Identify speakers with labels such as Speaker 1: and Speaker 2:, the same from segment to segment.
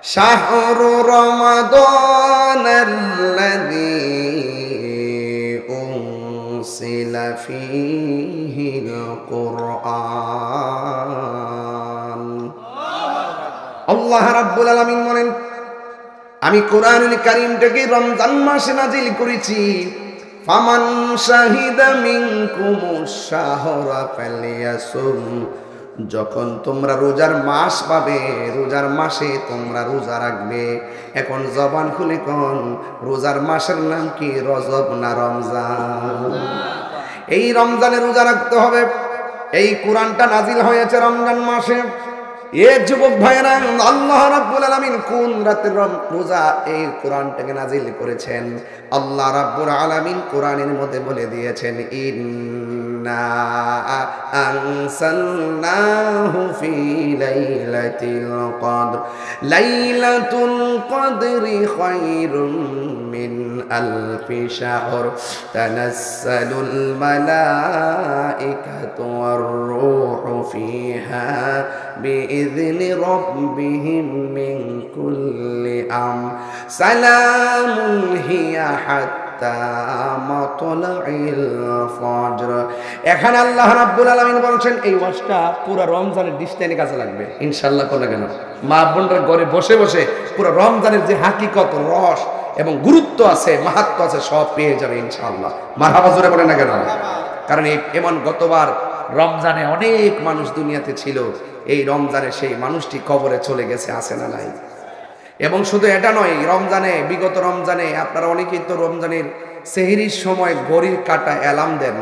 Speaker 1: শাহরু রমাদানাল্লাযী উনসিলা ফীহিল কুরআন। আল্লাহ রাব্বুল আলামিন বলেন, আমি কোরআনুল কারীমটাকে রমজান মাসে নাজিল করেছি। ফামান শাহিদা মিনকুমুশ শাহরা ফালিয়াসুম, যখন তোমরা রোজার মাস পাবে, রোজার মাসে তোমরা রোজা রাখবে। এখন জবান খুলে কোন রোজার মাসের নাম কি? রজব না রমজান? এই রমজানে রোজা রাখতে হবে। এই কোরআনটা নাজিল হয়েছে রমজান মাসে। এ যুবক ভাইরা, আল্লাহ রাব্বুল আলামিন কোন রাতের রোজা এই কোরআনটাকে নাজিল করেছেন? আল্লাহ রাব্বুল আলামিন কোরআনের মধ্যে বলে দিয়েছেন, ইন্না আনসালনাহু ফি লাইলাতিল কদর, লাইলাতুল কদরি খায়রুম মিন আলফি শাহর, তানাজ্জালুল মালাইকাতু ওয়ার রূহু ফিহা বিইذনি রাব্বিহিম মিন কুল্লি আমর, সালামুন হিয়া হাত্তা মাতলাইল ফজর। এখানে আল্লাহ রাব্বুল আলামিন বলছেন এই ওয়াজটা পুরো রমজানের ডিসটেনে কাজে লাগবে ইনশাআল্লাহ। কোন কেন মা বোনরা ঘরে বসে বসে পুরো রমজানের যে হাকিকত, রস এবং গুরুত্ব আছে, মাহাত্ম্য আছে, সব পেয়ে যাবে ইনশাআল্লাহ। মারহাবা জোরে বলেন না কেন? কারণ এমন গতবার রমজানে অনেক মানুষ দুনিয়াতে ছিল, এই রমজানে সেই মানুষটি কবরে চলে গেছে, আছে না নাই? এবং শুধু এটা নয়, রমজানে, বিগত রমজানে আপনারা অনেকেই তো রমজানের সেহরির সময় ঘড়ির কাটা অ্যালার্ম দেন,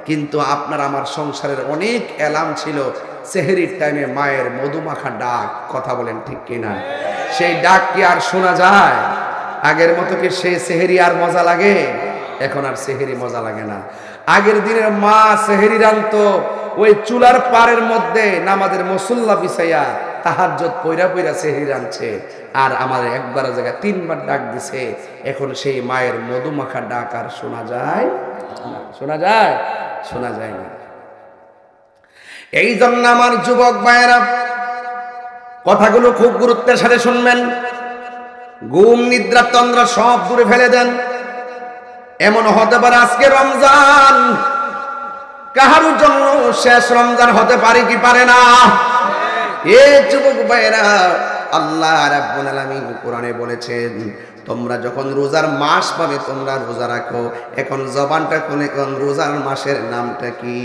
Speaker 1: কিন্তু আপনার আমার সংসারের অনেক অ্যালার্ম ছিল সেহরির টাইমে মায়ের মধুমাখা ডাক। কথা বলেন ঠিক কিনা? সেই ডাক কি আর শোনা যায়? আগের মতো কি সে সেহরি আর মজা লাগে? এখন আর সেহরি মজা লাগে না। আগের দিনের মা সেহরি রান্তো ওই চুলার পাড়ের মধ্যে নামাজের মুসল্লা বিছাইয়া তাহাজ্জুদ পয়রা পয়রা সেহরি রাঁধছে, আর আমাদের একবার জায়গায় 3 বার ডাক দিছে। এখন সেই মায়ের মধুমাখা ডাক আর শোনা যায়? শোনা যায়? শোনা যায় না। এই জন্য আমার যুবক ভাইয়েরা, কথাগুলো খুব গুরুত্বের সাথে শুনবেন। ঘুম, নিদ্রা, তন্দ্রা সব দূরে ফেলে দেন। এমন হতে পারে আজকে রমজান কাহারুর জন্য শেষ রমজান হতে পারে কি পারে না? এ যুবক ভাইরা, আল্লাহ রাব্বুল আলামিন কোরআনে বলেছেন তোমরা যখন রোজার মাস পাবে তোমরা রোজা রাখো। এখন জবানটা খুলে কোন রোজার মাসের নামটা কি?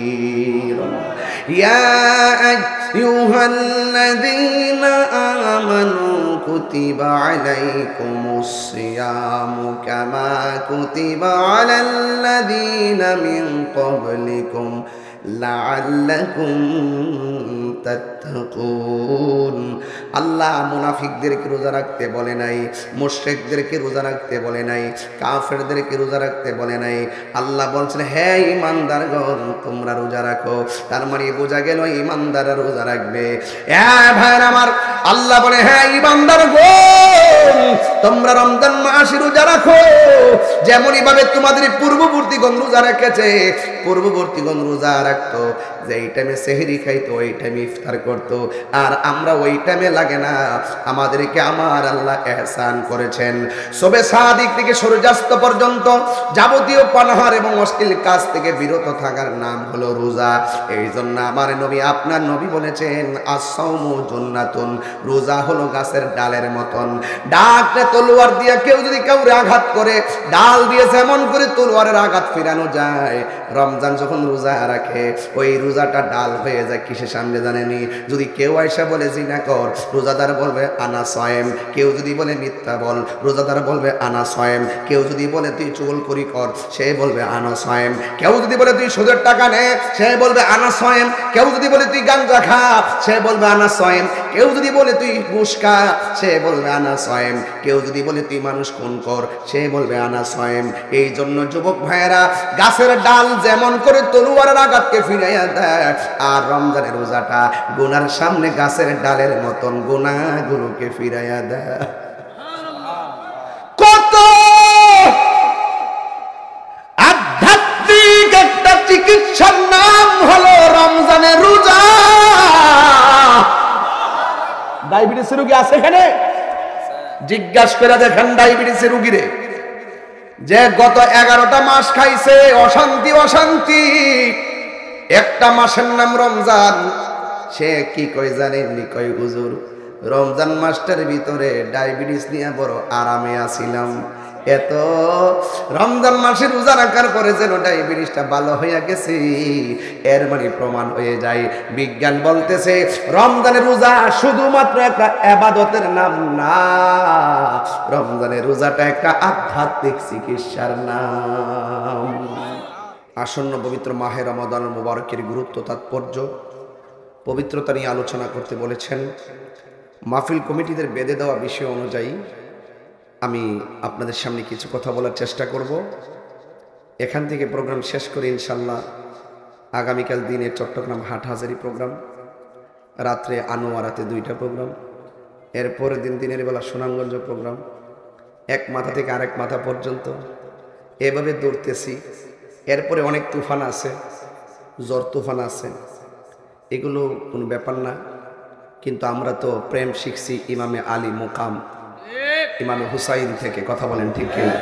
Speaker 1: ইয়া আইয়ুহাল্লাযীনা আমানু কুতিবা আলাইকুমুস সিয়ামু কামা কুতিবা আলাল্লাযীনা মিন ক্বাবলিকুম লাআল্লাকুম তাত্তাকুন। আল্লাহ মুনাফিকদেরকে রোজা রাখতে বলে নাই, মুশরিকদেরকে রোজা রাখতে বলে নাই, কাফেরদেরকে রোজা রাখতে বলে নাই। আল্লাহ বলছেন হে ঈমানদারগণ তোমরা রোজা রাখো। তার মানে বোঝা গেল ঈমানদাররা রোজা রাখবে। ভাইরা আমার, আল্লাহ বলে হে ঈমানদারগণ তোমরা রমজান মাসে রোজা রাখো। যেমনই ভাবে তোমাদের পূর্ববর্তীগণ রোজা রেখেছে, পূর্ববর্তীগণ রোজা রাখতো, যে এই টাইমে সেহরি খাইতো, ওই টাইমে ইফতার করতো, আর আমরা ওই টাইমে লাগে না। আমাদেরকে আমার আল্লাহ ইহসান করেছেন। সবে সাদিক থেকে সূর্যাস্ত পর্যন্ত যাবতীয় পানাহার এবং অশ্লীল কাজ থেকে বিরত থাকার নাম হলো রোজা। এই জন্য আমার নবী, আপনার নবী বলেছেন আস-সাওমু জুন্নাতুন, রোজা হলো গাছের ডালের মতন। ডাকটা তলোয়ার দিয়ে কেউ যদি কাউরে আঘাত করে, ডাল দিয়ে যেমন করে তলোয়ারের আঘাত ফিরানো যায়, রমজান যখন রোজা রাখে ওই রোজাটা ডাল হয়ে যায় কিসের সামনে জানেনি? যদি কেউ আয়সা বলে জিনা কর, রোজাদার বলবে আনা সায়েম। কেউ যদি বলে মিথ্যা বল, রোজাদার বলবে আনা সায়েম। কেউ যদি বলে তুই চুগলখড়ি কর, সে বলবে আনা সায়েম। কেউ যদি বলে তুই সুদের টাকা নে, সে বলবে আনা সায়েম। কেউ যদি বলে তুই গাঞ্জা খা, সে বলবে আনা সায়েম। কেউ যদি বলে তুই ঘুষ খা, সে বলবে আনা সায়েম। কেউ যদি বলে তুই মানুষ খুন কর, সে বলবে আনা সায়েম। এই জন্য যুবক ভাইয়েরা, গাছের ডাল যেমন করে তলোয়ারের আঘাতকে ফিরাইয়া দেয়, আর রমজানের রোজাটা গুনার সামনে গাছের ডালের মতন গুনাহগুলোকে ফিরাইয়া দেয়। কত আধ্যাত্মিক একটা চিকিৎসার নাম হলো রমজানের রোজা। ডায়াবেটিস রোগী আছে এখানে? জিজ্ঞাসা করে দেখেন ডায়াবেটিসের রোগীরে, যে গত 11টা মাস খাইছে অশান্তি অশান্তি, একটা মাসের নাম রমজান, সে কি কই জানেননি? কই হুজুর, রমজান মাসটার ভিতরে ডায়াবেটিস নিয়ে বড় আরামে আছিলাম, এত রমজান মাসে রোজা রাখার পরে যেন ডায়াবেটিসটা ভালো হইয়া গেছে। এর মানে প্রমাণ হয়ে যায়, বিজ্ঞান বলতেছে রমজানের রোজা শুধুমাত্র একটা ইবাদতের নাম না, রমজানের রোজাটা একটা আধ্যাত্মিক চিকিৎসার নাম। আসন্ন পবিত্র মাহে রমাদান মুবারকের গুরুত্ব তাৎপর্য পবিত্রতা নিয়ে আলোচনা করতে বলেছেন। মাহফিল কমিটিদের বেঁধে দেওয়া বিষয় অনুযায়ী আমি আপনাদের সামনে কিছু কথা বলার চেষ্টা করব। এখান থেকে প্রোগ্রাম শেষ করে ইনশাল্লাহ আগামীকাল দিনে চট্টগ্রাম হাটহাজারি প্রোগ্রাম, রাত্রে আনোয়ারাতে 2টা প্রোগ্রাম, এরপরের দিন দিনের বেলা সুনামগঞ্জ প্রোগ্রাম, এক মাথা থেকে আরেক মাথা পর্যন্ত এভাবে দৌড়তেছি। এরপরে অনেক তুফান আছে, জ্বর তুফান আছে, এগুলো কোনো ব্যাপার না, কিন্তু আমরা তো প্রেম শিখছি ইমামে আলী মুকাম ইমামে হুসাইন থেকে। কথা বলেন ঠিক কিনা?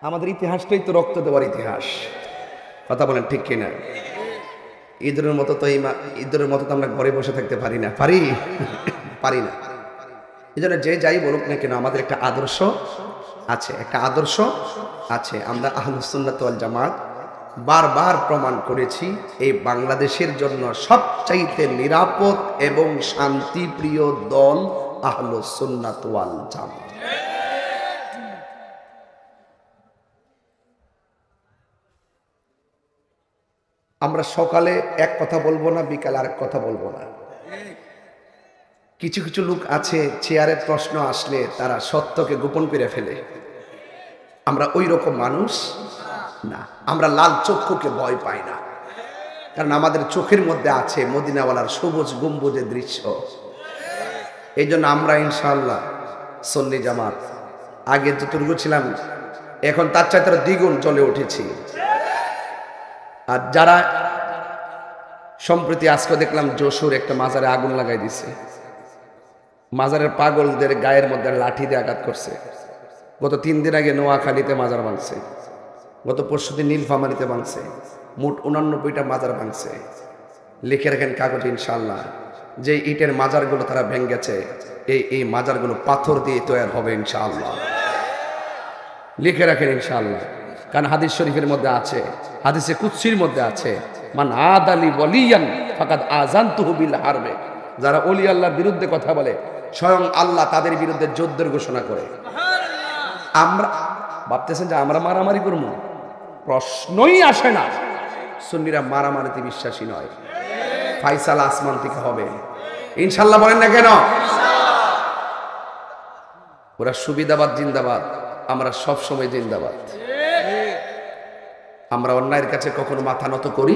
Speaker 1: আমাদের ইতিহাসটাই তো রক্ত দেওয়ার ইতিহাস। কথা বলেন ঠিক কিনা? ঈদের মতো তো আমরা ঘরে বসে থাকতে পারি না, পারি না। এই জন্য যে যাই বলুক না কেন, আমাদের একটা আদর্শ আছে, আমরা আহলুস সুন্নাত ওয়াল জামাত বারবার প্রমাণ করেছি এই বাংলাদেশের জন্য সবচাইতে নিরাপদ এবং শান্তিপ্রিয় দল আহলুস সুন্নাত ওয়াল জামাত। আমরা সকালে এক কথা বলবো না, বিকালে আরেক কথা বলবো না। কিছু কিছু লোক আছে চেয়ারের প্রশ্ন আসলে তারা সত্যকে গোপন করে ফেলে, আমরা ওই রকম মানুষ না। আমরা লাল চক্ষুকে ভয় পাই না, কারণ আমাদের চোখের মধ্যে আছে মদিনাওয়ালার সবুজ গম্বুজের দৃশ্য। এই জন্য আমরা ইনশাআল্লাহ সুন্নি জামাত, আগে যতটুকু ছিলাম এখন তার চাইতে দ্বিগুণ জ্বলে উঠেছি। আর যারা সম্প্রতি আজকে দেখলাম যশোর একটা মাজারে আগুন লাগাই দিছে, মাজারের পাগলদের গায়ের মধ্যে লাঠি দিয়ে আঘাত করছে। গত 3 দিন আগে নোয়াখালীতে মাজার ভাঙছে, গত পরশুদিন নীলফামারীতে ভাঙছে, মোট 89টা মাজার ভাঙছে। লিখে রাখেন কাগজে ইনশাআল্লাহ, যে ইটের মাজারগুলো তারা ভেঙেছে এই মাজারগুলো পাথর দিয়ে তৈরি হবে ইনশাআল্লাহ। লিখে রাখেন ইনশাআল্লাহ, কারণ হাদিস শরীফের মধ্যে আছে, হাদিসে কুদসির মধ্যে আছে, মান আদালি ওয়ালিয়ান ফাকাদ আযানতুহু বিল হারবে। যারা ওলি আল্লাহর বিরুদ্ধে কথা বলে স্বয়ং আল্লাহ তাদের বিরুদ্ধে যুদ্ধের ঘোষণা করে। আমরা ভাবতেছেন যে আমরা মারামারি করবো, প্রশ্নই আসে না। সুন্নিরা মারামারিতে বিশ্বাসী নয়, ফাইসালা আসমান থেকে হবে ইনশাআল্লাহ। বলেন না কেন? ওরা সুবিধাবাদ জিন্দাবাদ, আমরা সব সময় জিন্দাবাদ। আমরা অন্যায়ের কাছে কখনো মাথা নত করি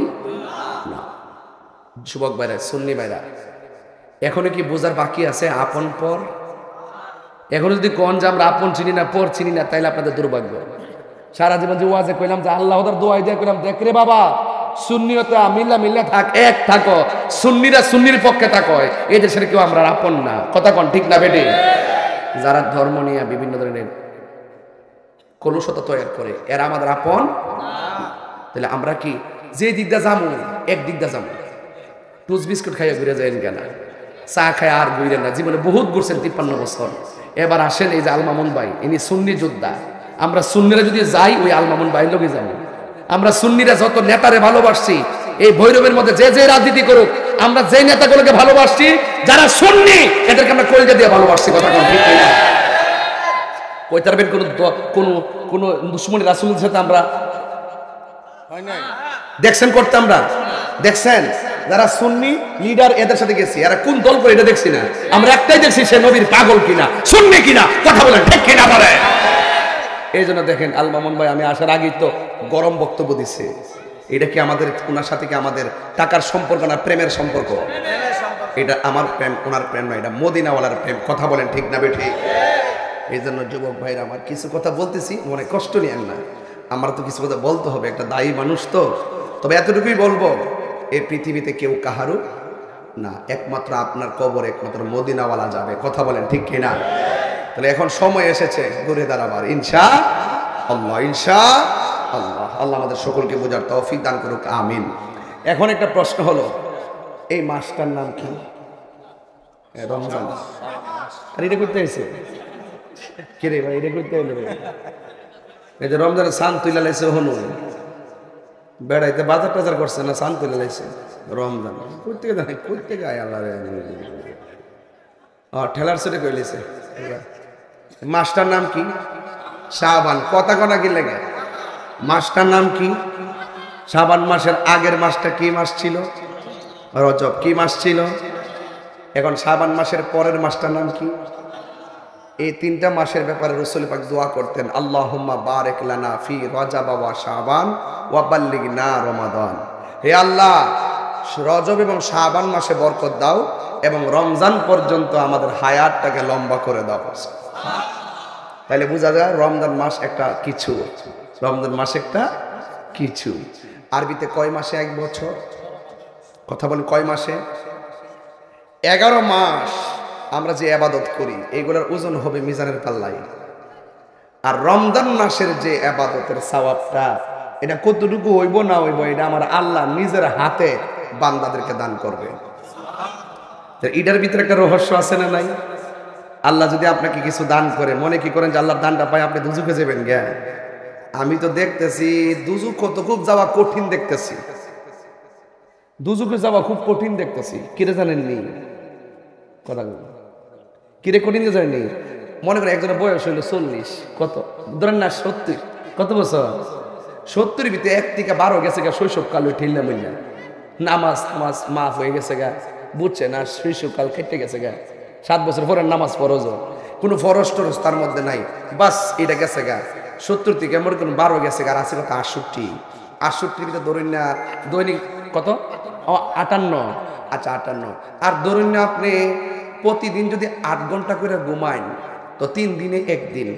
Speaker 1: না। যুবক ভাইরা, সুন্নি ভাইরা, এখনো কি বোঝার বাকি আছে আপন পর? এখনো যদি কোন যে আমরা আপন চিনি না, পর চিনি না, তাইলে আপনাদের দুর্ভাগ্য। সারা জীবন যে ওয়াজে কইলাম যে আল্লাহ ওদের দোয়াই দিয়ে কইলাম, দেখ রে বাবা, সুন্নিয়তা মিল্লা থাক, এক থাকো, সুন্নিরা সুন্নির পক্ষে থাকো, এই দেশের কেউ আমরা আপন না। কথা কোন ঠিক না বেটে? যারা ধর্ম নিয়ে বিভিন্ন ধরনের কলুষতা তৈরি করে, এরা আমাদের আপন। তাহলে আমরা কি যে দিকটা যাবো এক দিকটা যাবো? টুস বিস্কুট খাইয়া ঘুরে যাইন কেন? চা খায় আর ঘুরেন না? জীবনে বহুত ঘুরছেন 53 বছর। এবার আসেন এই যে আলমামুন ভাই, ইনি সুন্নি যোদ্ধা। আমরা সুন্নিরা যদি যাই ওই আলমামুন ভাই লোকে যাবো। আমরা সুন্নিরা যত নেতারে ভালোবাসছি, এই ভৈরবের মধ্যে যে যে রাজনীতি করুক, আমরা যে নেতাগুলোকে ভালোবাসছি যারা সুন্নি, এদেরকে আমরা কলজা দিয়ে ভালোবাসছি। কথা কোন ঠিক না? কই তারবেন কোন দুশমনী রাসূলের সাথে আমরা দেখছেন করতে? আমরা দেখছেন যারা সুন্নি লিডার, এদের সাথে গেছি, এরা কোন দল করে এটা দেখছি না। আমরা একটাই দেখছি, সে নবীর পাগল কিনা, সুন্নি কিনা। কথা বলেন ঠিক কিনা? বলে এই জন্য দেখেন আল মামুন ভাই আমি আসার আগেই তো গরম বক্তব্য দিছে। এটা কি আমাদের ওনার সাথে কি আমাদের টাকার সম্পর্ক না প্রেমের সম্পর্ক? এটা আমার প্রেম, ওনার প্রেম না, এটা মদিনাওয়ালার প্রেম। কথা বলেন ঠিক না বেঠি? এই জন্য যুবক ভাইরা আমার, কিছু কথা বলতেছি, মনে কষ্ট নিয়েন না, আমার তো কিছু কথা বলতে হবে, একটা দায়ী মানুষ তো। তবে এতটুকুই বলবো, এই পৃথিবীতে কেউ কাহারু না, একমাত্র আপনার কবর একমাত্র মদিনাওয়ালা যাবে। কথা বলেন ঠিক কিনা? তাহলে এখন সময় এসেছে ঘুরে দাঁড়াবার, ইনশাআল্লাহ ইনশাআল্লাহ। আল্লাহ আমাদের সকলকে বোঝার তৌফিক দান করুক, আমিন। এখন একটা প্রশ্ন হলো, এই মাসটার নাম কি? রমজান। আর এটা করতে হয়েছে কে রে ভাই? এটা করতে হলো এই যে রমজানের সান তুইলা লাইছে, হনু বেড়াইতে বাজার টাজার করছে না, সান তুইলা লাইছে রমজান করতে গায় আল্লাহ ঠেলার সেটে কই লাইছে। মাসটার নাম কি? শাবান। কথা কনা কি লেগে? মাসটার নাম কি? শাবান মাসের আগের মাসটা কি মাস ছিল? রজব। কি মাস ছিল? এখন শাবান মাসের পরের মাসটার নাম কি? এই তিনটা মাসের ব্যাপারে রাসূল পাক দোয়া করতেন, আল্লাহুম্মা বারিক লানা ফি রজব ওয়া শাবান ওয়া বাল্লিগনা রমাদান। হে আল্লাহ, রজব এবং শাবান মাসে বরকত দাও এবং রমজান পর্যন্ত আমাদের হায়াতটাকে লম্বা করে দাও। তাহলে বোঝা যায় রমজান মাস একটা কিছু, রমজান মাস একটা কিছু। আরবিতে কয় মাসে এক বছর? কথা বলেন, কয় মাসে? 11 মাস আমরা যে ইবাদত করি এগুলোর ওজন হবে মিজানের পাল্লায়। আর রমজান মাসের যে ইবাদতের সওয়াবটা, এটা কতটুকু হইব না হইব, এটা আমার আল্লাহ নিজের হাতে বান্দাদেরকে দান করবে। এটার ভিতরে একটা রহস্য আছে না নাই? আল্লাহ যদি আপনাকে কিছু দান করে, মনে কি করেন যে আল্লাহর দানটা পাই আপনি দুজুকে যাবেন জ্ঞা? আমি তো দেখতেছি দুজুক কত খুব যাওয়া কঠিন দেখতেছি, দুজুকে যাওয়া খুব কঠিন দেখতেছি। কিরে জানেননি কথা? কিরে কঠিন জানেননি? মনে করেন একজনের বয়স হইলো 40, কত ধরেন না 70, কত বছর? 70-এর ভিতরে 1 থেকে 12 গেছে গা শৈশবকাল, ওই ঠেলনা মিলনা নামাজ নামাজ মাফ হয়ে গেছে গা, বুঝছে না? শৈশবকাল কেটে গেছে গা, 7 বছর পরে নামাজ ফরজ, কোনো ফরজ টরজ তার মধ্যে নাই, বাস এটা গেছে গা। 70 থেকে মনে করুন 12 গেছে গা, আর আছে কত 68। 68-এর ভিতরে ধরুন না দৈনিক কত? 58। আচ্ছা 58। আর ধরুন না আপনি প্রতিদিন যদি 8 ঘন্টা করে ঘুমাইন তো 3 দিনে 1 দিন,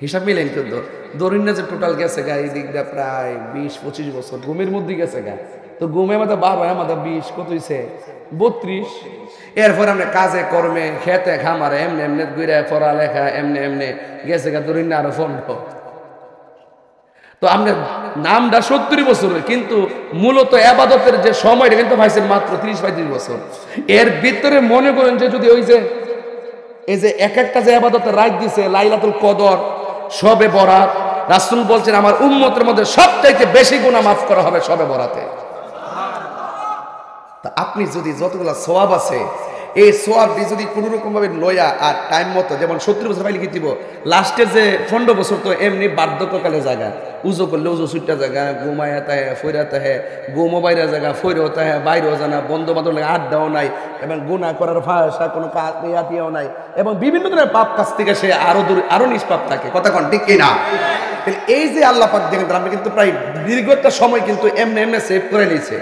Speaker 1: হিসাব মিলেন কিন্তু ধরুন না যে টোটাল গেছে গা এই দিকটা প্রায় 20-25 বছর ঘুমের মধ্যে গেছে গা। তো ঘুমে আমাদের 12 আমাদের 20 কত হয়েছে? 32। এরপর আমরা কাজে কর্মে খেতে খামারে এমনি এমনি ঘুরে পড়ালেখা এমনি এমনি গেছে গা ধরুন না আরো 15। তো আমরা নামটা 70 বছরের, কিন্তু মূলত ইবাদতের যে সময়টা কিন্তু পাইছেন মাত্র 30-35 বছর। এর ভিতরে মনে করেন যে যদি ওই যে এই যে এক একটা যে ইবাদতের রাত দিছে, লাইলাতুল কদর, শবে বরাত, রাসূল বলছেন আমার উম্মতের মধ্যে সবচাইতে বেশি গুনাহ মাফ করা হবে শবে বরাতে। তা আপনি যদি যতগুলা সওয়াব আছে এই সওয়াবটি যদি কোনো রকম ভাবে লয়া আর টাইম মতো, যেমন 70 বছর পাইলে কি দিব, লাস্টের যে 15 বছর তো এমনি বার্ধক্যকালে জায়গা, উজু করলে উজু ছুটটা জায়গা, ঘুমায় তাহে ফইরা তাহে, ঘুমো বাইরে জায়গা, ফইরেও তাহে, বাইরেও জানা, বন্ধু বান্ধব লাগে আড্ডাও নাই, এবং গুনাহ করার ভাষা কোনো কাতিয়াও নাই, এবং বিভিন্ন ধরনের পাপ কাজ থেকে সে আরো নিষ্পাপ থাকে। কথা কন ঠিক কিনা? এই যে আল্লাহ পাক দেখেন, আমি কিন্তু প্রায় দীর্ঘ একটা সময় কিন্তু এমনি এমনি সেভ করে নিয়েছে,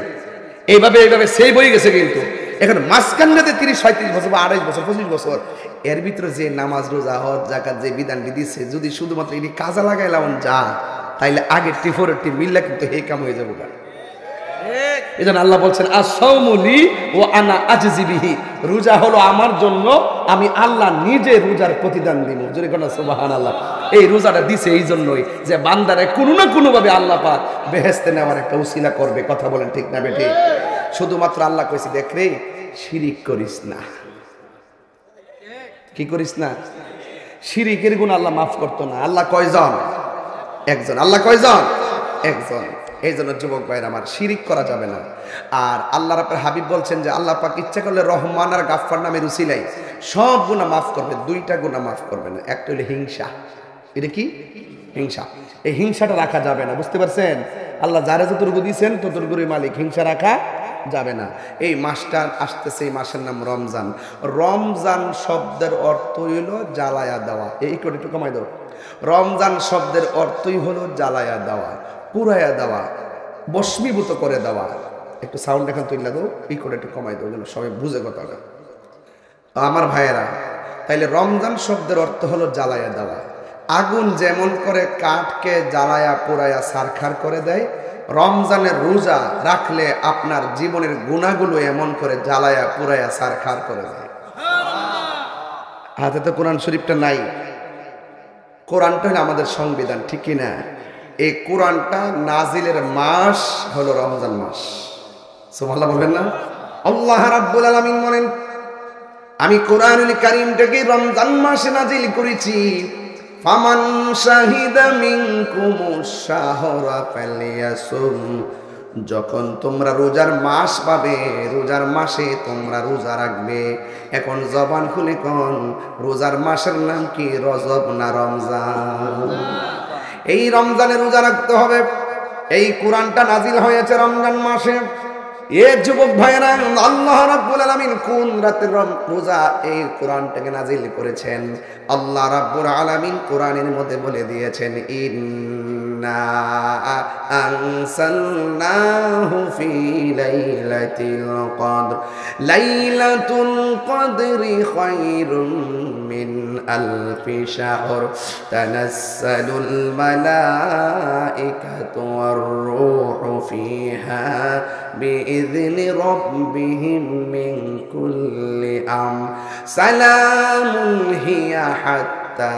Speaker 1: এইভাবে সেভ হয়ে গেছে। কিন্তু এখন মাঝখানটাতে 30-35 বছর বা 28 বছর 25 বছর এর ভিতরে যে নামাজ রোজা হজ জাকাত যে বিধানটি দিচ্ছে, যদি শুধুমাত্র এটি কাজে লাগাইলাম যা, তাইলে আগের টি মিললে কিন্তু হে কাম হয়ে যাবো। এই জন্য আল্লাহ বলছেন আস-সাওমু লি ওয়া আনা আজজি বিহি, রোজা হলো আমার জন্য, আমি আল্লাহ নিজে রোজার প্রতিদান দিব। জোরে কোন সুবহানাল্লাহ। এই রোজাটা দিছে এই জন্যই যে বান্দারে কোনো না কোনো ভাবে আল্লাহ পাক বেহেশতে নেওয়ার একটা উসিলা করবে। কথা বলেন ঠিক না বেঠি? শুধুমাত্র আল্লাহ কইছে দেখ রে শিরিক করিস না। কি করিস না? শিরিকের গুনাহ আল্লাহ মাফ করতো না। আল্লাহ কয়জন? একজন। আল্লাহ কয়জন? একজন। এই জন্য যুবক ভাইরা আমার, শিরিক করা যাবে না। আর আল্লাহ রাব্বুল হাবিব বলছেন যে আল্লাহ পাক ইচ্ছা করলে রহমান আর গাফফার নামের উসিলাই সব গুনাহ মাফ করবে, 2টা গুনাহ মাফ করবে না। একটা হলো হিংসা। এটা কি? হিংসা। এই হিংসাটা রাখা যাবে না, বুঝতে পারছেন? আল্লাহ যারা যতটুকু দিয়েছেন ততটুকুরই মালিক, হিংসা রাখা যাবে না। এই মাসটা আসতেছে, এই মাসের নাম রমজান। রমজান শব্দের অর্থ হইল জ্বালায়া দেওয়া। এই করে একটু কমাই দাও। রমজান শব্দের অর্থই হলো জ্বালায়া দেওয়া, পুরাইয়া দেওয়া, বস্মীভূত করে দেওয়া। একটু সাউন্ড এখন তুলে দাও, এই করে একটু কমাই দাও যেন সবাই বুঝে কথাটা। আমার ভাইয়েরা, তাইলে রমজান শব্দের অর্থ হলো জ্বালায়া দেওয়া। আগুন যেমন করে কাঠকে জ্বালায়া পুরাইয়া ছারখার করে দেয়, রমজানের রোজা রাখলে আপনার জীবনের গুনাহগুলো এমন করে জ্বালায়া পুরাইয়া ছারখার করে দেয়। হাতে তো কোরআন শরীফটা নাই। কোরআনটা হলো আমাদের সংবিধান, ঠিক কি না? এই কোরআনটা নাজিলের মাস হলো রমজান মাস। সুবহানাল্লাহ বলবেন না? আল্লাহ রাব্বুল আলামিন বলেন, আমি কোরআনুল কারীমটাকে রমজান মাসে নাজিল করেছি। ফামান শাহিদা মিনকুমুশ শাহরা ফালিয়াসুম, যখন তোমরা রোজার মাস পাবে, রোজার মাসে তোমরা রোজা রাখবে। এখন জবান খুলে কোন রোজার মাসের নাম কি? রজব না রমজান? এই রমজানে রোজা রাখতে হবে। এই কোরআনটা নাজিল হয়েছে রমজান মাসে। এ যুবক ভাইরা, আল্লাহ রাব্বুল আলামিন কোন রাতের রোজা এই কোরআনটাকে নাজিল করেছেন? আল্লাহ রাব্বুল আলামিন কোরআনের মধ্যে বলে দিয়েছেন, ইন্না আনসালনাহু ফি লাইলাতিল কদর, লাইলাতুল কদরি খায়রুম মিন আলফি শাহর, তানাজ্জালুল মালাইকাতু ওয়ার রূহু ফিহা বিইذনি রাব্বিহিম মিন কুল্লি আমর, সালামুন হিয়া হাত্তা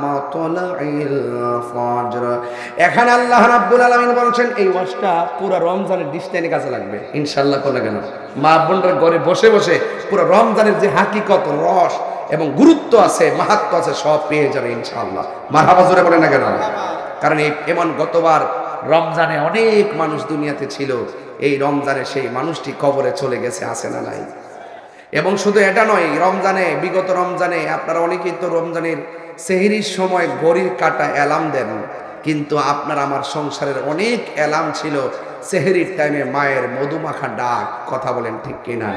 Speaker 1: মাতলাইল ফজর। এখানে আল্লাহ রাব্বুল আলামিন বলেছেন এই ওয়াজটা পুরো রমজানের ডিসটাইনে কাজে লাগবে ইনশাআল্লাহ। কোন কেন মা বোনরা ঘরে বসে বসে পুরো রমজানের যে হাকিকত, রস এবং গুরুত্ব আছে, মাহাত্ম্য আছে, সব পেয়ে যাবে ইনশাআল্লাহ। মারহাবা জোরে বলেন না কেন? কারণ এমন গতবার রমজানে অনেক মানুষ দুনিয়াতে ছিল, এই রমজানে সেই মানুষটি কবরে চলে গেছে, আছে না নাই? এবং শুধু এটা নয়, রমজানে, বিগত রমজানে আপনারা অনেকেই তো রমজানের সেহরির সময় ঘড়ির কাটা অ্যালার্ম দেন, কিন্তু আপনার আমার সংসারের অনেক অ্যালার্ম ছিল সেহরির টাইমে মায়ের মধুমাখা ডাক। কথা বলেন ঠিক কিনা?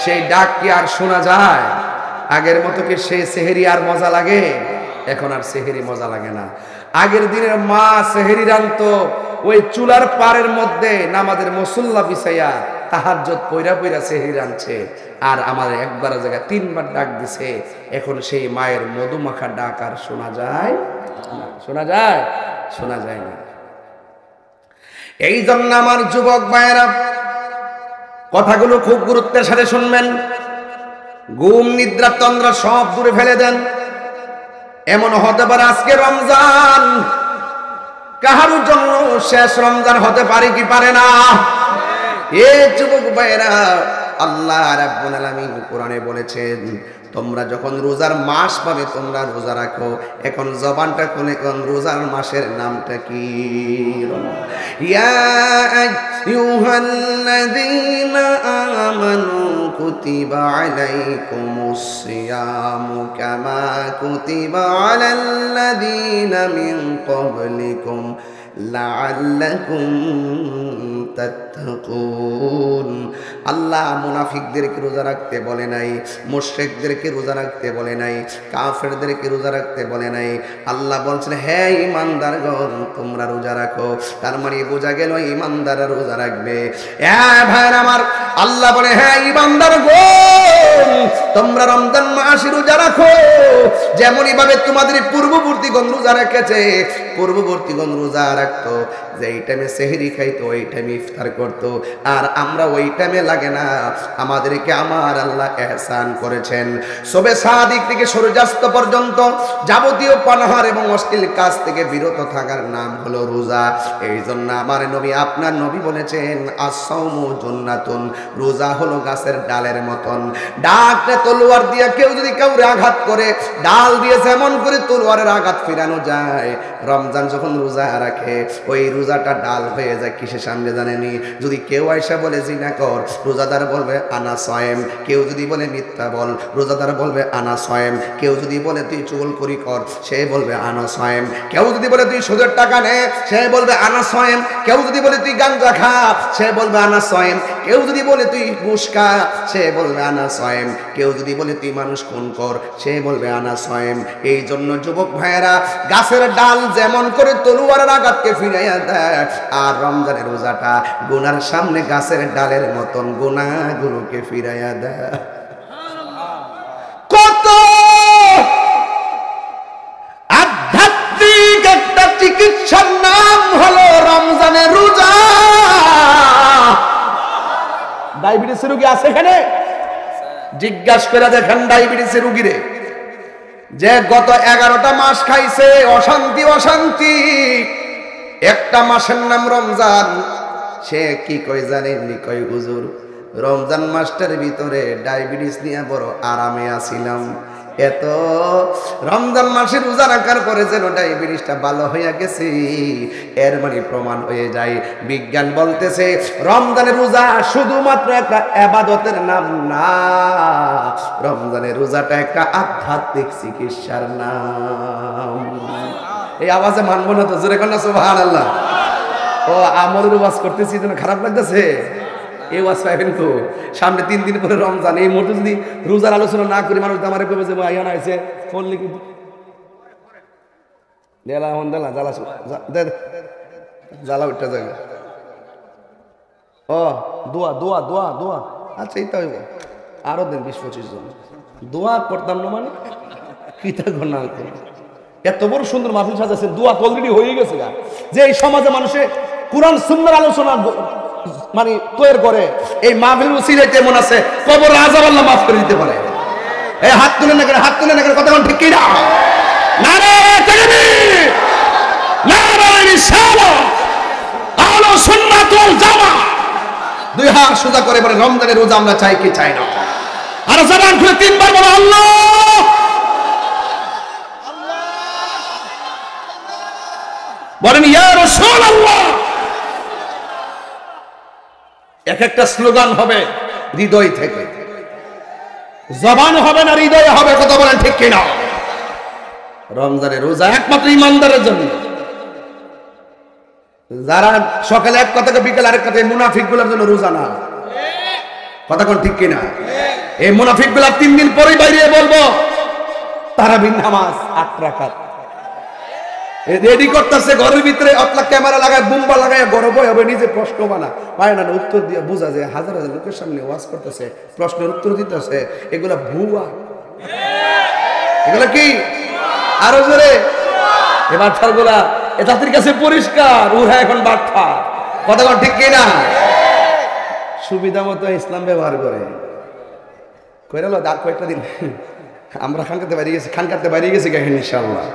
Speaker 1: সেই ডাক কি আর শোনা যায়? আগের মতো কি সেই সেহরি আর মজা লাগে? এখন আর সেহরি মজা লাগে না। আগের দিনের মা সেহরি রান্তো ওই চুলার পাড়ের মধ্যে নামাজের মুসল্লা বিছাইয়া তাহাজ্জুদ পয়রা পয়রা সেহরি রাঁধছে, আর আমাদের একবার জায়গায় 3 বার ডাক দিছে। এখন সেই মায়ের মধুমাখা ডাক আর শোনা যায় না। শোনা যায়? শোনা যায় না। এই জন্য আমার যুবক ভাইয়েরা, কথাগুলো খুব গুরুত্বের সাথে শুনবেন। ঘুম, নিদ্রা, তন্দ্রা সব দূরে ফেলে দেন। এমন হতে পারে আজকে রমজান কাহারুর জন্য শেষ রমজান হতে পারে কি পারে না? এ যুবক ভাইরা, আল্লাহ রাব্বুল আলামিন কোরআনে বলেছেন তোমরা যখন রোজার মাস পাবে তোমরা রোজা রাখো। এখন জবানটা খুলে কোন রোজার মাসের নামটা কি? ইয়া আইয়ুহাল্লাযীনা আমানু কুতিবা আলাইকুমুস সিয়ামু কামা কুতিবা আলাল্লাযীনা মিন ক্বাবলিকুম লাআল্লাকুম তাত্তাকুন। আল্লাহ মুনাফিকদেরকে রোজা রাখতে বলে নাই, মুশরিকদেরকে রোজা রাখতে বলে নাই, কাফেরদেরকে রোজা রাখতে বলে নাই। আল্লাহ বলছেন হে ঈমানদারগণ তোমরা রোজা রাখো। তার মানে বোঝা গেল ঈমানদাররা রোজা রাখবে। ভাইরা আমার, আল্লাহ বলে হে ঈমানদারগণ তোমরা রমজান মাসে রোজা রাখো। যেমনই ভাবে তোমাদের পূর্ববর্তীগণ রোজা রেখেছে, পূর্ববর্তীগণ রোজা রাখতো, যে এই টাইমে সেহরি খাইতো, ওই টাইমে ইফতার করতো, আর আমরা ওই টাইমে লাগে না। আমাদেরকে আমার আল্লাহ ইহসান করেছেন। সবে সাদিক থেকে সূর্যাস্ত পর্যন্ত যাবতীয় পানাহার এবং অশ্লীল কাজ থেকে বিরত থাকার নাম হলো রোজা। এই জন্য আমার নবী, আপনার নবী বলেছেন আস-সাওমু জান্নাতুন, রোজা হলো গাছের ডালের মতন। ডাকটা তলোয়ার দিয়ে কেউ যদি কাউরে আঘাত করে, ডাল দিয়ে যেমন করে তলোয়ারের আঘাত ফিরানো যায়, রমজান যখন রোজা রাখে ওই রোজাটা ডাল হয়ে যায় কিসের সামনে জানেনি? যদি কেউ আয়সা বলে জিনা কর, রোজাদার বলবে আনা সায়েম। কেউ যদি বলে মিথ্যা বল, রোজাদার বলবে আনা সায়েম। কেউ যদি বলে তুই চুগলখড়ি কর, সে বলবে আনা সায়েম। কেউ যদি বলে তুই সুদের টাকা নে, সে বলবে আনা সায়েম। কেউ যদি বলে তুই গাঞ্জা খা, সে বলবে আনা সায়েম। কেউ যদি বলে তুই ঘুষ খা, সে বলবে আনা সায়েম। কেউ যদি বলে তুই মানুষ খুন কর, সে বলবে আনা সায়েম। এই জন্য যুবক ভাইয়েরা, গাছের ডাল যেমন করে তলোয়ারের আঘাতকে ফিরাইয়া দেয়, আর রমজানের রোজাটা গুনার সামনে গাছের ডালের মতন গুনাহগুলোকে ফিরাইয়া দেয়। কত আধ্যাত্মিক একটা চিকিৎসার নাম হলো রমজানের রোজা। ডায়াবেটিসের রোগী আছে এখানে? জিজ্ঞাসা করে দেখেন ডায়াবেটিসের রোগীরে, যে গত 11টা মাস খাইছে অশান্তি অশান্তি, একটা মাসের নাম রমজান। সে কি কই জানেননি? কই হুজুর, রমজান মাসটার ভিতরে ডায়াবেটিস নিয়ে বড় আরামে আছিলাম, এত রমজান মাসে রোজা রাখার পরে যেন ডায়াবেটিসটা ভালো হয়ে গেছে। এর মানে প্রমাণ হয়ে যায়, বিজ্ঞান বলতেছে রমজানের রোজা শুধুমাত্র একটা ইবাদতের নাম না, রমজানের রোজাটা একটা আধ্যাত্মিক চিকিৎসার নাম। এই আওয়াজে মানবো না তো, জোরে কন্যা সুবহানাল্লাহ। ও আমলের ওয়াজ করতেছি যেন খারাপ লাগতেছে, এই ওয়াজ পাইবেন তো সামনে 3 দিন পরে রমজান। এই মুহূর্তে যদি রোজার আলোচনা না করি, মানুষ আমার কবে যে আইয়া না আইছে ফোন লিখি দেলা হন দেলা জ্বালা জ্বালা উঠতে যাবে। ও দোয়া দোয়া দোয়া দোয়া, আচ্ছা এই তো হইব আরো দিন 20-25 জন দোয়া করতাম না, মানে কি তা ঘটনা। এত বড় সুন্দর মাহফিল সাজাচ্ছেন, দোয়া তো অলরেডি হয়ে গেছে গা। যে এই সমাজে মানুষে কুরআন সুন্নাহর আলোচনা মানে তৈরি করে, এই মাহফিলের উসিলাতে মন আছে কবর আযাব আল্লাহ মাফ করে দিতে পারে। এই হাত তুলে না করে, হাত তুলে না করে, কথা কোন ঠিক কি না? নারে তাকবীর, নারে রিসালাত, আহলে সুন্নাত ওয়াল জামাত। দুই হাত সোজা করে বলে রমজানের রোজা আমরা চাই কি চাই না? আর জবান খুলে 3 বার বলো আল্লাহ। বলেন ইয়া রাসূলুল্লাহ। এক একটা স্লোগান হবে হৃদয় থেকে, জবান হবে না, হৃদয়ে হবে, কথা বলেন ঠিক কিনা? রমজানের রোজা একমাত্র ইমানদারের জন্য। যারা সকালে এক কথা বিকেল আরেক কথা, মুনাফিক গুলোর জন্য রোজা না, কথা কোন ঠিক কিনা? এই মুনাফিক গুলা 3 দিন পরেই বাইরে বলবো তারাবির নামাজ 8 রাকাত রেডি করতেছে, ঘরের ভিতরে আপনা ক্যামেরা লাগায় বুম্বা লাগায় গর্ব হবে, নিজে প্রশ্ন বানা পায় না, উত্তর দিয়ে বোঝা যায় হাজার হাজার লোকের সামনে ওয়াজ করতেছে, প্রশ্নের উত্তর দিতেছে, এগুলা ভুয়া, এগুলা কি আরো জোরে এবার ছাড়গুলা এ জাতির কাছে পরিষ্কার, উহা এখন বার্তা, কথা কোন ঠিক কিনা? সুবিধা মতো ইসলাম ব্যবহার করে কইরাল। আর কয়েকটা দিন আমরা খানকাতে বাইরে গেছি, খানকাতে বাইরে গেছি কেন ইনশাআল্লাহ,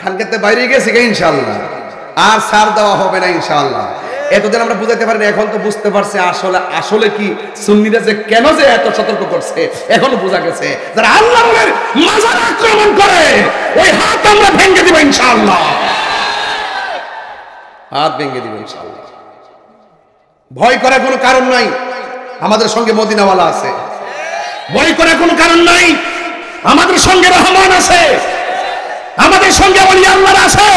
Speaker 1: খানকাতে বাইরে গেছি কে ইনশাআল্লাহ, আর ছাড় দেওয়া হবে না ইনশাআল্লাহ। এতদিন আমরা বুঝাতে পারিনি, এখন তো বুঝতে পারছে আসলে আসলে কি সুন্নিরা যে কেন যে এত সতর্ক করছে, এখন বোঝা গেছে। যারা আল্লাহর মাজার আক্রমণ করে ওই হাত আমরা ভেঙে দিব ইনশাআল্লাহ, হাত ভেঙে দিব ইনশাআল্লাহ। ভয় করার কোনো কারণ নাই, আমাদের সঙ্গে মদিনাওয়ালা আছে। ভয় করার কোনো কারণ নাই, আমাদের সঙ্গে রহমান আছে, আমাদের সঙ্গে ওলি আল্লাহ আছে,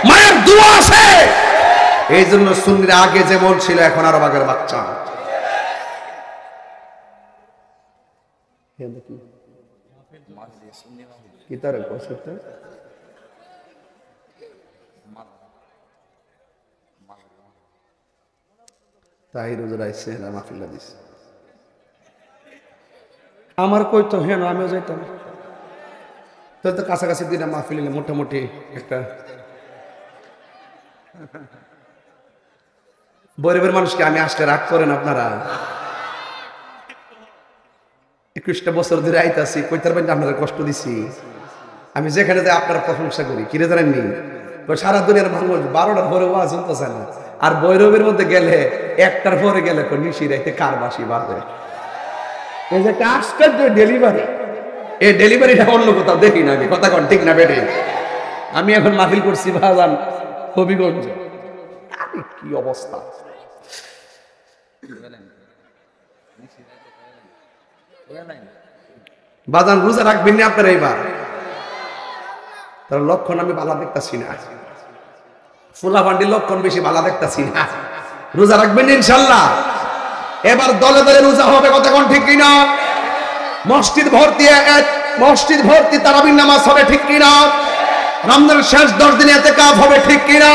Speaker 1: মায়ের দোয়া আছে। এই জন্য সুন্নিরা আগে যেমন ছিল এখন আরো বাগের বাচ্চা। আমার কই তো হেন আমিও যাইতাম, তো কাছাকাছি দুইটা মাহফিল মোটামুটি একটা বৈরবের মানুষকে আমি আসতে রাগ করেন আপনারা? 21টা বছর ধরে আইতাছি, কইতার বাইরে আপনারা কষ্ট দিছি। আমি যেখানে যাই আপনারা প্রশংসা করি, কিরে জানেননি? সারা দুনিয়ার মানুষ 12টার পরে ওয়াজ শুনতেছে না, আর বৈরবের মধ্যে গেলে 1টার পরে গেলে নিশি রাইতে কার বাসি বাজে। এই যে একটা আশ্চর্য ডেলিভারি, এই ডেলিভারিটা অন্য কোথাও দেখি না আমি, কথা কন ঠিক না বেটে? আমি এখন মাহফিল করছি বাজান হবিগঞ্জ, কি অবস্থা! বাজান রোজা রাখবেন না আপনারা এইবার? তার লক্ষণ আমি ভালো দেখতেছি না, ফুলা ফান্ডির লক্ষণ বেশি ভালো দেখতেছি না। রোজা রাখবেন ইনশাল্লাহ? এবার দলে দলে রোজা হবে, কথা কোন ঠিক কিনা? মসজিদ ভর্তি তারাবির নামাজ হবে, ঠিক কিনা? রমজানের শেষ 10 দিনে ইতিকাফ হবে, ঠিক কিনা?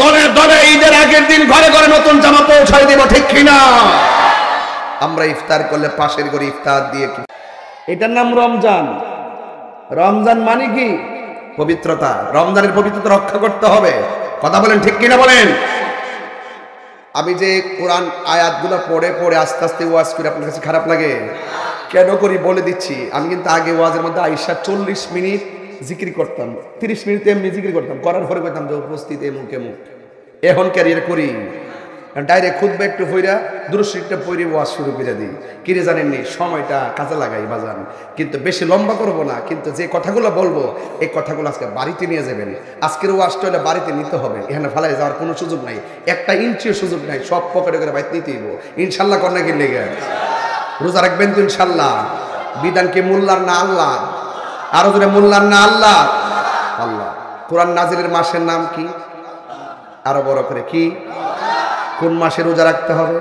Speaker 1: দলে দলে ঈদের আগের দিন ঘরে ঘরে নতুন জামা পৌঁছায় দেব, ঠিক কিনা? আমরা ইফতার করলে পাশের ঘরে ইফতার দিয়ে, এটার নাম রমজান। রমজান মানে কি? পবিত্রতা। রমজানের পবিত্রতা রক্ষা করতে হবে, কথা বলেন ঠিক কিনা বলেন? আমি যে কোরআন আয়াতগুলো পড়ে পড়ে আস্তে আস্তে ওয়াজ করে আপনার কাছে খারাপ লাগে? কেন করি বলে দিচ্ছি। আমি কিন্তু আগে ওয়াজের মধ্যে আইসা 40 মিনিট জিকির করতাম, 30 মিনিট এমনি জিকির করতাম, করার পরে কইতাম যে উপস্থিত এমুক এমুক। এখন ক্যারিয়ার করি ডাইরেক্ট খুতবা একটু পইরা দুরূদ শরীফটা পড়ে ওয়াজ শুরু করে দিই। কিরে জানেননি, সময়টা কাজে লাগাই বাজান, কিন্তু বেশি লম্বা করব না। কিন্তু যে কথাগুলো বলবো এই কথাগুলো আজকে বাড়িতে নিয়ে যাবেন। আজকের ওয়াজটা হলে বাড়িতে নিতে হবে, এখানে ফালাই যাওয়ার কোনো সুযোগ নাই, একটা ইঞ্চিও সুযোগ নাই, সব পকেটে করে বাইতে নিতেই হইব। ইনশাল্লাহ কন্যা কি লেগে রোজা রাখবেন তো ইনশাল্লাহ। বিধান কি মোল্লার না আল্লাহ? আরো জোরে মোল্লার না আল্লাহ? আল্লাহ। কোরআন নাজিলের মাসের নাম কি? আরো বড় করে কি? কোন মাসে রোজা রাখতে হবে?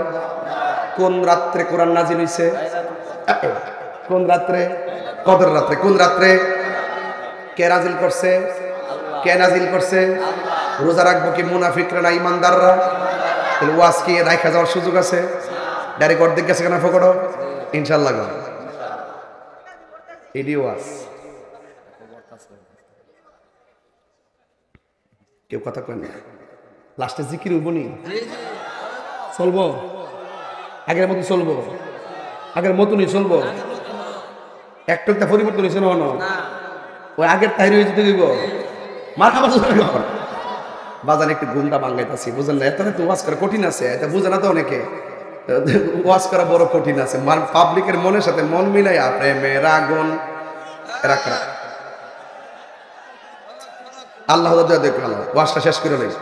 Speaker 1: কোন রাত্রে কোরআন নাজিল হইছে? কোন রাত্রে? কদর রাত্রে। কোন রাত্রে? কে নাজিল করছে? কে নাজিল করছে? রোজা রাখবো কি মুনাফিকরা না ইমানদাররা? তাহলে ওয়াজ কি রাখা যাওয়ার সুযোগ আছে? ডাইরেক্ট অর্ধেক গেছে কেন ফকড়ো? ইনশাল্লাহ গো এডি ওয়াজ। কেউ কথা কয় না, লাস্টে জিকির হইব নি? চলবো আগের মতো? চলবো আগের মতনই চলবো? একটু একটা পরিবর্তন হয়েছে না? ওই আগের তাইরে হয়ে যেতে দিব। মাথা বাজান একটু ঘুমটা ভাঙ্গাইতেছি, বুঝলেন না? এত ওয়াজ করা কঠিন আছে, এটা বুঝে না তো অনেকে। ওয়াজ করা বড় কঠিন আছে, পাবলিকের মনের সাথে মন মিলাই প্রেমের আগুন রাখা। আল্লাহ দেখলাম ওয়াজটা শেষ করে নেই।